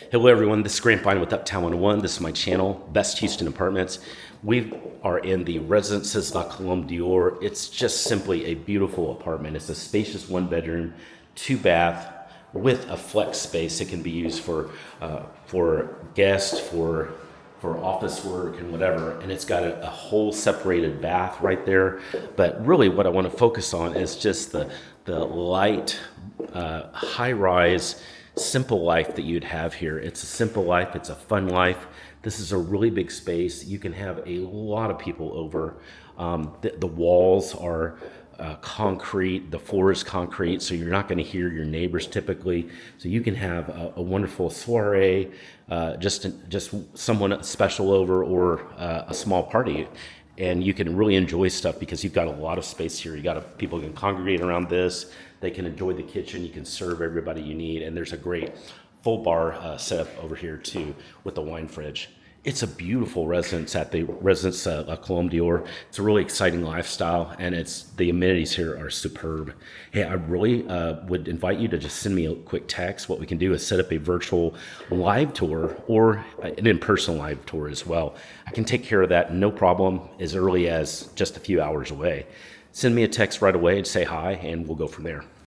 Hello everyone, this is Grant Fine with Uptown 101. This is my channel, Best Houston Apartments. We are in the Residences La Colombe Dior. It's just simply a beautiful apartment. It's a spacious 1-bedroom, 2-bath with a flex space. It can be used for guests, for office work and whatever. And it's got a whole separated bath right there. But really what I want to focus on is just the light, high-rise, simple life that you'd have here. It's a simple life. It's a fun life. This is a really big space. You can have a lot of people over. The walls are concrete. The floor is concrete, so you're not going to hear your neighbors typically. So you can have a wonderful soiree, just someone special over, or a small party. And you can really enjoy stuff because you've got a lot of space here. People can congregate around this. They can enjoy the kitchen. You can serve everybody you need. And there's a great full bar setup over here too with the wine fridge. It's a beautiful residence at the Residence La Colombe Dior. It's a really exciting lifestyle, and the amenities here are superb. Hey, I really would invite you to just send me a quick text. What we can do is set up a virtual live tour or an in-person live tour as well. I can take care of that, no problem, as early as just a few hours away. Send me a text right away and say hi, and we'll go from there.